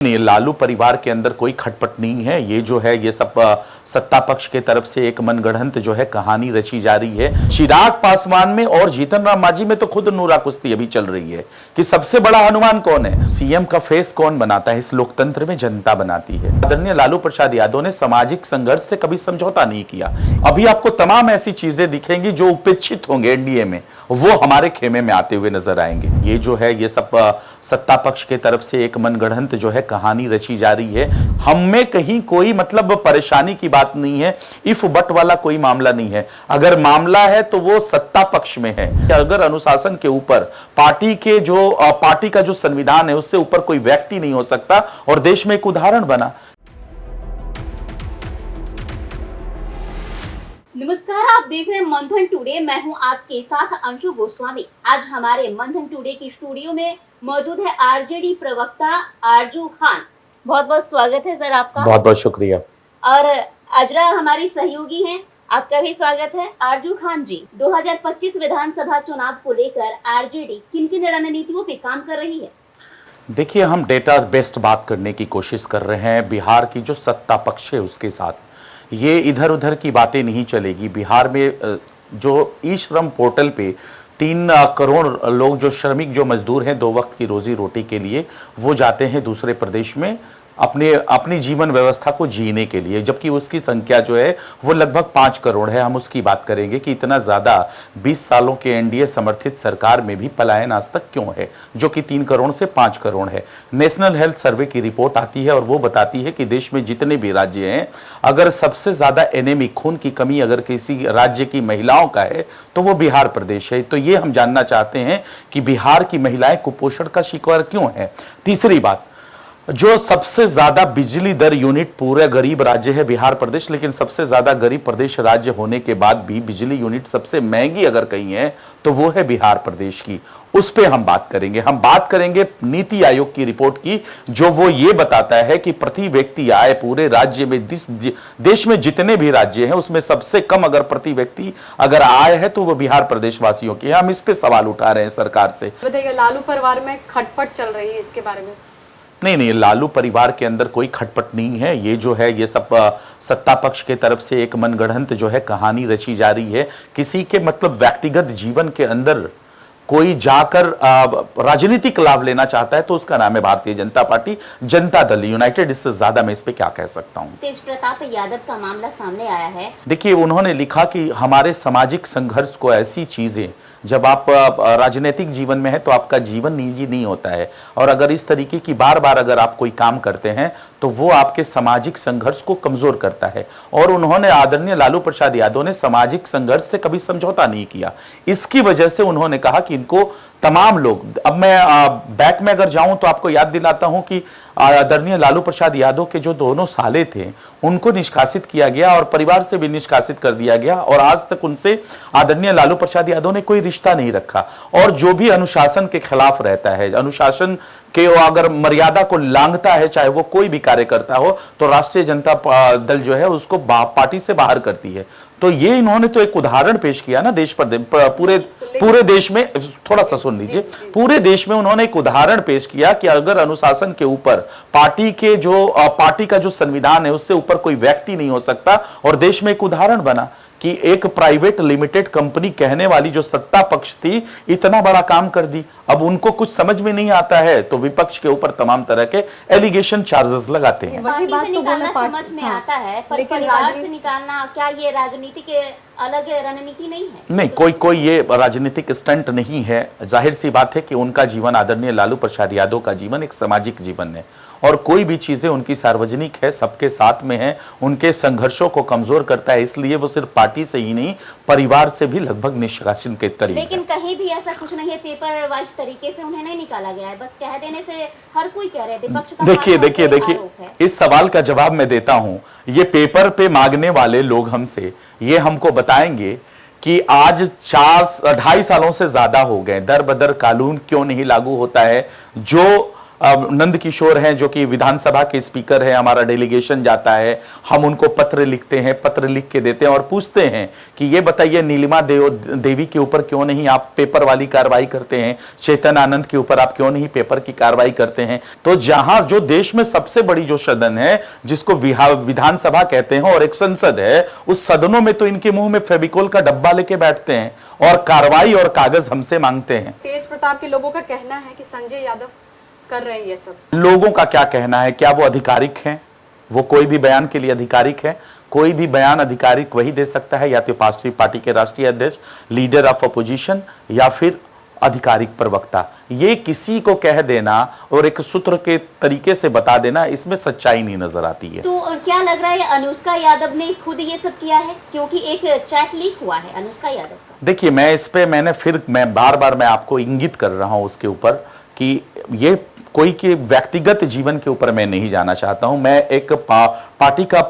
नहीं, लालू परिवार के अंदर कोई खटपट नहीं है। ये जो है ये सब सत्ता पक्ष के तरफ से एक मनगढ़ंत जो है कहानी रची जा रही है। चिराग पासवान में और जीतन राम मांझी में तो खुद नूरा कुश्ती अभी चल रही है कि सबसे बड़ा हनुमान कौन है, सीएम का फेस कौन बनाता है। इस लोकतंत्र में जनता बनाती है। आदरणीय लालू प्रसाद यादव ने सामाजिक संघर्ष से कभी समझौता नहीं किया। अभी आपको तमाम ऐसी चीजें दिखेंगी जो उपेक्षित होंगे एनडीए में, वो हमारे खेमे में आते हुए नजर आएंगे। ये जो है ये सब सत्ता पक्ष के तरफ से एक मनगढ़ंत जो है कहानी रची जा रही है। हम में कहीं कोई मतलब परेशानी की बात नहीं है, इफ बट वाला कोई मामला नहीं है। अगर मामला है तो वो सत्ता पक्ष में है। अगर अनुशासन के ऊपर पार्टी का जो संविधान है उससे ऊपर कोई व्यक्ति नहीं हो सकता, और देश में एक उदाहरण बना। नमस्कार, आप देख रहे हैं मंथन टुडे। मैं हूं आपके साथ अंशु गोस्वामी। आज हमारे मंथन टुडे की स्टूडियो में मौजूद है आरजेडी प्रवक्ता आरजू खान। बहुत बहुत स्वागत है सर आपका। बहुत बहुत शुक्रिया। और अजरा हमारी सहयोगी हैं, आपका भी स्वागत है आरजू खान जी। 2025 विधानसभा चुनाव को लेकर आरजेडी किन किन रणनीतियों पे काम कर रही है? देखिए, हम डेटा बेस्ड बात करने की कोशिश कर रहे हैं। बिहार की जो सत्ता पक्ष है उसके साथ ये इधर उधर की बातें नहीं चलेगी। बिहार में जो ई श्रम पोर्टल पे 3 करोड़ लोग जो श्रमिक जो मजदूर हैं 2 वक्त की रोजी रोटी के लिए, वो जाते हैं दूसरे प्रदेश में अपनी जीवन व्यवस्था को जीने के लिए, जबकि उसकी संख्या जो है वो लगभग 5 करोड़ है। हम उसकी बात करेंगे कि इतना ज़्यादा 20 सालों के एनडीए समर्थित सरकार में भी पलायन आज तक क्यों है, जो कि 3 करोड़ से 5 करोड़ है। नेशनल हेल्थ सर्वे की रिपोर्ट आती है और वो बताती है कि देश में जितने भी राज्य हैं, अगर सबसे ज़्यादा एनेमिक खून की कमी अगर किसी राज्य की महिलाओं का है तो वो बिहार प्रदेश है। तो ये हम जानना चाहते हैं कि बिहार की महिलाएं कुपोषण का शिकार क्यों है। तीसरी बात, जो सबसे ज्यादा बिजली दर यूनिट पूरे गरीब राज्य है बिहार प्रदेश, लेकिन सबसे ज्यादा गरीब प्रदेश राज्य होने के बाद भी बिजली यूनिट सबसे महंगी अगर कहीं है तो वो है बिहार प्रदेश की। उस पे हम बात करेंगे। हम बात करेंगे नीति आयोग की रिपोर्ट की, जो वो ये बताता है कि प्रति व्यक्ति आय पूरे राज्य में देश में जितने भी राज्य हैं उसमें सबसे कम अगर प्रति व्यक्ति अगर आय है तो वो बिहार प्रदेश वासियों की है। हम इस पे सवाल उठा रहे हैं सरकार से। बताइए, लालू परिवार में खटपट चल रही है, इसके बारे में? नहीं, लालू परिवार के अंदर कोई खटपट नहीं है। ये जो है ये सब सत्ता पक्ष के तरफ से एक मनगढ़ंत जो है कहानी रची जा रही है। किसी के मतलब व्यक्तिगत जीवन के अंदर कोई जाकर राजनीतिक लाभ लेना चाहता है तो उसका नाम है भारतीय जनता पार्टी, जनता दल यूनाइटेड। इससे ज्यादा मैं इस पे क्या कह सकता हूँ। तेज प्रताप यादव का मामला सामने आया है। देखिए, उन्होंने लिखा कि हमारे सामाजिक संघर्ष को ऐसी चीजें, जब आप राजनीतिक जीवन में है तो आपका जीवन निजी नहीं होता है, और अगर इस तरीके की बार बार अगर आप कोई काम करते हैं तो वो आपके सामाजिक संघर्ष को कमजोर करता है। और उन्होंने आदरणीय लालू प्रसाद यादव ने सामाजिक संघर्ष से कभी समझौता नहीं किया। इसकी वजह से उन्होंने कहा कि इनको तमाम लोग, अब मैं बैक में अगर जाऊं तो आपको याद दिलाता हूं कि आदरणीय लालू प्रसाद यादव के जो दोनों साले थे उनको निष्कासित किया गया और परिवार से भी निष्कासित कर दिया गया, और आज तक उनसे आदरणीय लालू प्रसाद यादव ने कोई रिश्ता नहीं रखा। और जो भी अनुशासन के खिलाफ रहता है, अनुशासन के अगर मर्यादा को लांघता है, चाहे वो कोई भी कार्यकर्ता हो, तो राष्ट्रीय जनता दल जो है उसको पार्टी से बाहर करती है। तो ये इन्होंने तो एक उदाहरण पेश किया ना देश पर, पूरे देश में। थोड़ा सा सुन लीजिए। पूरे देश में उन्होंने एक उदाहरण पेश किया कि अगर अनुशासन के ऊपर पार्टी का जो संविधान है उससे ऊपर कोई व्यक्ति नहीं हो सकता, और देश में एक उदाहरण बना कि एक प्राइवेट लिमिटेड कंपनी कहने वाली जो सत्ता पक्ष थी इतना बड़ा काम कर दी। अब उनको कुछ समझ में नहीं आता है तो विपक्ष के ऊपर तमाम तरह के एलिगेशन चार्जेस लगाते हैं। वही बात तो बोलना समझ में आता है, पर परिवार से निकालना, क्या ये राजनीति के अलग रणनीति नहीं है? नहीं, कोई ये राजनीतिक स्टंट नहीं है। जाहिर सी बात है कि उनका जीवन, आदरणीय लालू प्रसाद यादव का जीवन एक सामाजिक जीवन है, और कोई भी चीजें उनकी सार्वजनिक है, सबके साथ में है, उनके संघर्षों को कमजोर करता है। इसलिए वो सिर्फ पार्टी से ही नहीं, परिवार से भी लगभग निष्कासन के करीब। लेकिन कहीं भी ऐसा कुछ नहीं है, पेपर वाइज तरीके से उन्हें नहीं निकाला गया है। बस कह देने से हर कोई कह रहे हैं विपक्ष का। देखिए, इस सवाल का जवाब मैं देता हूं। ये पेपर पे मांगने वाले लोग हमसे ये हमको बताएंगे कि आज 2.5 सालों से ज्यादा हो गए, दर बदर कानून क्यों नहीं लागू होता है। जो नंद किशोर हैं जो कि विधानसभा के स्पीकर हैं, हमारा डेलीगेशन जाता है, हम उनको पत्र लिखते हैं, पत्र लिख के देते हैं और पूछते हैं कि ये बताइए नीलिमा देवी के ऊपर क्यों नहीं आप पेपर वाली कार्रवाई करते हैं, चेतन आनंद के ऊपर आप क्यों नहीं पेपर की कार्रवाई करते हैं। तो जहां जो देश में सबसे बड़ी जो सदन है जिसको विधानसभा कहते हैं और एक संसद है, उस सदनों में तो इनके मुंह में फेविकोल का डब्बा लेके बैठते हैं और कार्रवाई और कागज हमसे मांगते हैं। तेज प्रताप के लोगों का कहना है कि संजय यादव कर रहे हैं ये सब। लोगों का क्या कहना है? क्या वो आधिकारिक हैं? वो कोई भी बयान के लिए आधिकारिक है? कोई भी बयान आधिकारिक वही दे सकता है, या तो पार्टी के राष्ट्रीय अध्यक्ष, लीडर ऑफ अपोजिशन, या फिर आधिकारिक प्रवक्ता। ये किसी को कह देना और एक सूत्र के तरीके से बता देना, इसमें सच्चाई नहीं नजर आती है। तो क्या लग रहा है अनुष्का यादव ने खुद ये सब किया है? क्योंकि एक चैट लीक हुआ है अनुष्का यादव का। देखिए, मैं इस पे मैं बार आपको इंगित कर रहा हूं उसके ऊपर कि ये कोई के व्यक्तिगत जीवन के ऊपर मैं नहीं जाना चाहता हूं। मैं एक पार्टी का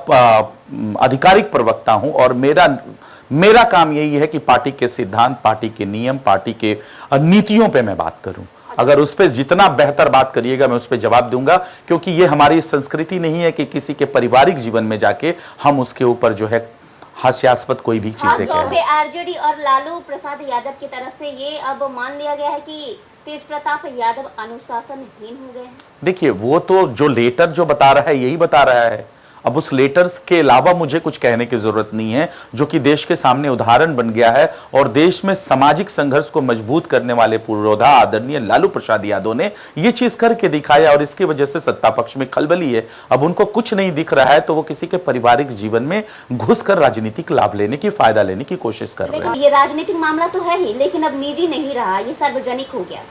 आधिकारिक प्रवक्ता हूं और मेरा काम यही है कि पार्टी के सिद्धांत, पार्टी के नियम, पार्टी के नीतियों पे मैं बात करूं। अगर उस पर जितना बेहतर बात करिएगा मैं उस पर जवाब दूंगा, क्योंकि ये हमारी संस्कृति नहीं है कि किसी के पारिवारिक जीवन में जाके हम उसके ऊपर जो है हास्यास्पद कोई भी चीजें करें। आरजेडी और लालू प्रसाद यादव की तरफ से ये अब मान लिया गया है कि तेज प्रताप यादव अनुशासनहीन हो गए हैं। देखिए, वो तो जो लेटर जो बता रहा है यही बता रहा है। अब उस लेटर्स के अलावा मुझे कुछ कहने की जरूरत नहीं है, जो कि देश के सामने उदाहरण बन गया है। और देश में सामाजिक संघर्ष को मजबूत करने वाले पुरोधा आदरणीय लालू प्रसाद यादव ने ये चीज करके दिखाया और इसकी वजह से सत्ता पक्ष में खलबली है। अब उनको कुछ नहीं दिख रहा है तो वो किसी के पारिवारिक जीवन में घुसकर राजनीतिक लाभ लेने की, फायदा लेने की कोशिश कर रहे हैं। ये राजनीतिक मामला तो है ही, लेकिन अब निजी नहीं रहा, ये सार्वजनिक हो गया।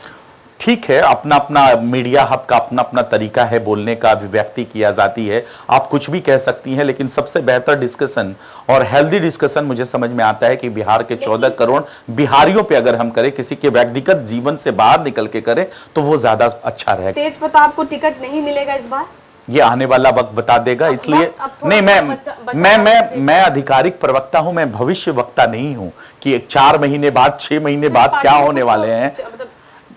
ठीक है, अपना अपना मीडिया हब का अपना अपना तरीका है बोलने का, अभिव्यक्ति की आजादी है, आप कुछ भी कह सकती हैं, लेकिन सबसे बेहतर डिस्कशन और हेल्दी डिस्कशन मुझे समझ में आता है कि बिहार के 14 करोड़ बिहारियों पे अगर हम करें, किसी के व्यक्तिगत जीवन से बाहर निकल के करें तो वो ज्यादा अच्छा रहेगा। तेज प्रताप को टिकट नहीं मिलेगा इस बार, ये आने वाला वक्त बता देगा। इसलिए नहीं, मैं आधिकारिक प्रवक्ता हूं, मैं भविष्य वक्ता नहीं हूं कि 4 महीने बाद, 6 महीने बाद क्या होने वाले हैं।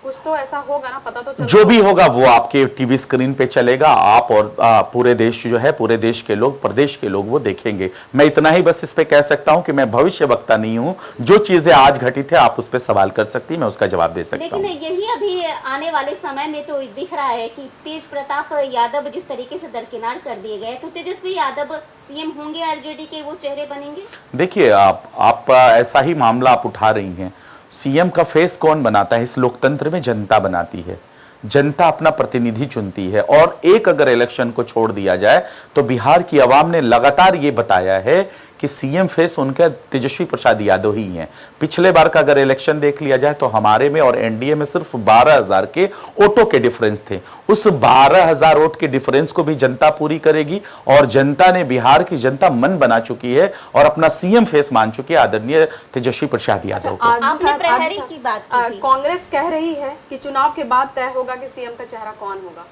कुछ तो ऐसा होगा ना, पता तो जो भी होगा वो आपके टीवी स्क्रीन पे चलेगा, आप और पूरे देश जो है, पूरे देश के लोग, प्रदेश के लोग वो देखेंगे। मैं इतना ही बस इस पे कह सकता हूं कि मैं भविष्य वक्ता नहीं हूं। जो चीजें आज घटित है आप उस पे सवाल कर सकती, मैं उसका जवाब दे सकता हूं। लेकिन यही अभी आने वाले समय में तो दिख रहा है कि तेज प्रताप यादव जिस तरीके से दरकिनार कर दिए गए, तो तेजस्वी यादव सीएम होंगे, आरजेडी के वो चेहरे बनेंगे। देखिए, आप ऐसा ही मामला आप उठा रही हैं। सीएम का फेस कौन बनाता है? इस लोकतंत्र में जनता बनाती है, जनता अपना प्रतिनिधि चुनती है। और एक अगर इलेक्शन को छोड़ दिया जाए तो बिहार की आवाम ने लगातार ये बताया है कि सीएम फेस उनका तेजस्वी प्रसाद यादव ही हैं। पिछले बार का अगर इलेक्शन देख लिया जाए तो हमारे में और एनडीए में सिर्फ 12,000 के वोटों के डिफरेंस थे। उस 12,000 वोट के डिफरेंस को भी जनता पूरी करेगी और जनता ने, बिहार की जनता मन बना चुकी है और अपना सीएम फेस मान चुकी है आदरणीय तेजस्वी प्रसाद यादव को। आपने प्रहरी की बात की थी। कांग्रेस कह रही है कि चुनाव के बाद तय होगा कि सीएम का चेहरा कौन होगा।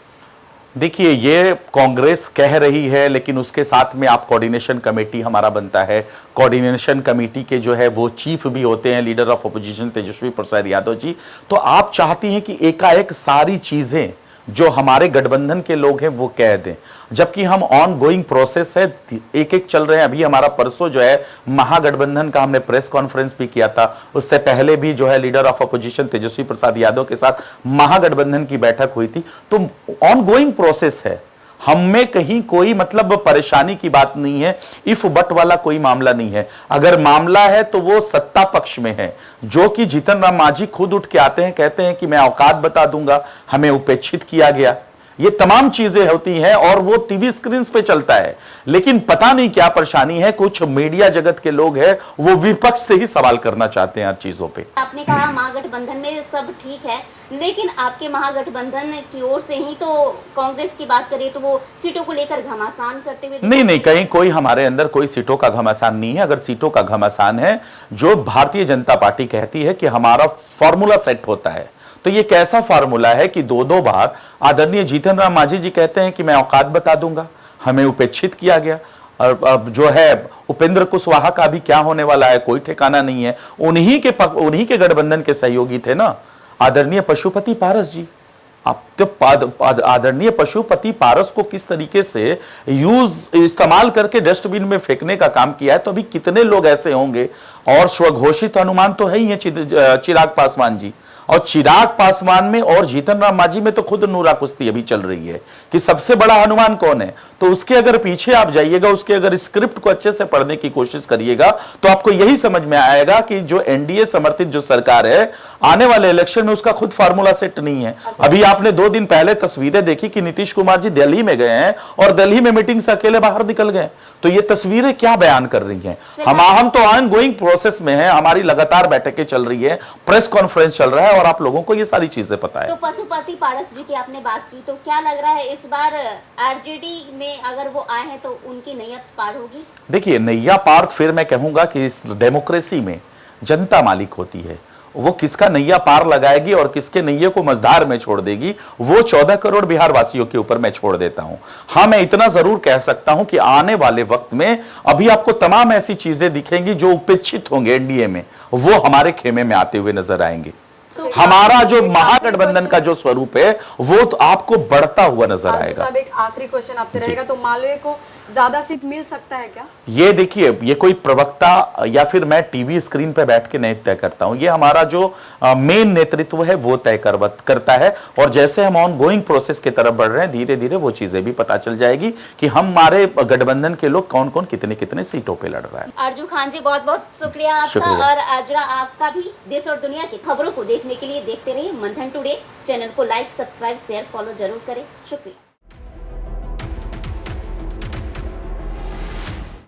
देखिए, ये कांग्रेस कह रही है, लेकिन उसके साथ में आप कोऑर्डिनेशन कमेटी हमारा बनता है। कोऑर्डिनेशन कमेटी के जो है वो चीफ भी होते हैं leader of opposition Tejashwi Prasad Yadav ji. तो आप चाहती हैं कि एकाएक सारी चीजें जो हमारे गठबंधन के लोग हैं वो कह दें, जबकि हम ऑन गोइंग प्रोसेस है, एक एक चल रहे हैं। अभी हमारा परसों जो है महागठबंधन का हमने प्रेस कॉन्फ्रेंस भी किया था, उससे पहले भी जो है leader of opposition Tejashwi Prasad Yadav के साथ महागठबंधन की बैठक हुई थी। तो ऑन गोइंग प्रोसेस है, हम में कहीं कोई मतलब परेशानी की बात नहीं है, इफ बट वाला कोई मामला नहीं है। अगर मामला है तो वो सत्ता पक्ष में है, जो कि जीतन राम मांझी खुद उठ के आते हैं, कहते हैं कि मैं औकात बता दूंगा, हमें उपेक्षित किया गया। ये तमाम चीजें होती हैं और वो टीवी स्क्रीन पे चलता है। लेकिन पता नहीं क्या परेशानी है, कुछ मीडिया जगत के लोग हैं वो विपक्ष से ही सवाल करना चाहते हैं हर चीजों पे। आपने कहा महागठबंधन में सब ठीक है, लेकिन आपके महागठबंधन की ओर से ही तो कांग्रेस की बात करें तो वो सीटों को लेकर घमासान करते हुए नहीं, कहीं कोई हमारे अंदर कोई सीटों का घमासान नहीं है। अगर सीटों का घमासान है, जो भारतीय जनता पार्टी कहती है कि हमारा फॉर्मूला सेट होता है, तो ये कैसा फार्मूला है कि 2-2 बार आदरणीय जीतन राम मांझी जी कहते हैं कि मैं औकात बता दूंगा, हमें उपेक्षित किया गया। और अब जो है उपेंद्र कुशवाहा का भी क्या होने वाला है कोई ठिकाना नहीं है। उन्हीं के गठबंधन के सहयोगी थे ना आदरणीय पशुपति पारस जी, अब तो आदरणीय पशुपति पारस को किस तरीके से इस्तेमाल करके डस्टबिन में फेंकने का काम किया है, तो अभी कितने लोग ऐसे होंगे। और स्वघोषित हनुमान तो है ही है चिराग पासवान जी, और चिराग पासवान में और जीतन राम मांझी में तो खुद नूरा कुश्ती अभी चल रही है कि सबसे बड़ा हनुमान कौन है। तो उसके अगर पीछे आप जाइएगा, उसके अगर स्क्रिप्ट को अच्छे से पढ़ने की कोशिश करिएगा, तो आपको यही समझ में आएगा कि जो एनडीए समर्थित जो सरकार है, आने वाले इलेक्शन में उसका खुद फार्मूला सेट नहीं है। अभी आपने 2 दिन पहले तस्वीरें देखी कि नीतीश कुमार जी दिल्ली में गए हैं और दिल्ली में मीटिंग से अकेले बाहर निकल गए। तो ये तस्वीरें क्या बयान कर रही हैं? हम तो ऑन गोइंग प्रोसेस में हैं, हमारी लगातार बैठकें चल रही है, प्रेस कॉन्फ्रेंस चल रहा है, और आप लोगों को ये सारी चीजें पता है। तो पशुपति पारस जी की आपने बात की, तो क्या लग रहा है इस बार आरजेडी में अगर वो आए हैं तो उनकी नैया पार होगी? देखिए, नैया पार फिर मैं कहूंगा कि इस डेमोक्रेसी में जनता मालिक होती है। वो किसका नैया पार लगाएगी और किसके नैये को मझधार में छोड़ देगी, वो 14 करोड़ बिहार वासियों के ऊपर मैं छोड़ देता हूं। हाँ, मैं इतना जरूर कह सकता हूं कि आने वाले वक्त में अभी आपको तमाम ऐसी चीजें दिखेंगी जो उपेक्षित होंगे एनडीए में, वो हमारे खेमे में आते हुए नजर आएंगे। हमारा जो महागठबंधन का जो स्वरूप है वो तो आपको बढ़ता हुआ नजर आएगा। एक आखिरी क्वेश्चन आपसे रहेगा, तो मालवीय को ज्यादा सीट मिल सकता है क्या? ये देखिए, ये कोई प्रवक्ता या फिर मैं टीवी स्क्रीन पे बैठ के नहीं तय करता हूं, ये हमारा जो मेन नेतृत्व है वो तय करता है। और जैसे हम ऑन गोइंग प्रोसेस की तरफ बढ़ रहे हैं, धीरे धीरे वो चीजें भी पता चल जाएगी कि हमारे गठबंधन के लोग कौन कौन कितने कितने सीटों पे लड़ रहा है। आरजू खान जी, बहुत बहुत शुक्रिया आपका, और आजरा आपका भी। देश और दुनिया की खबरों को देखने के लिए देखते रहिए मंथन टुडे। चैनल को लाइक, सब्सक्राइब, शेयर, फॉलो जरूर करें। शुक्रिया।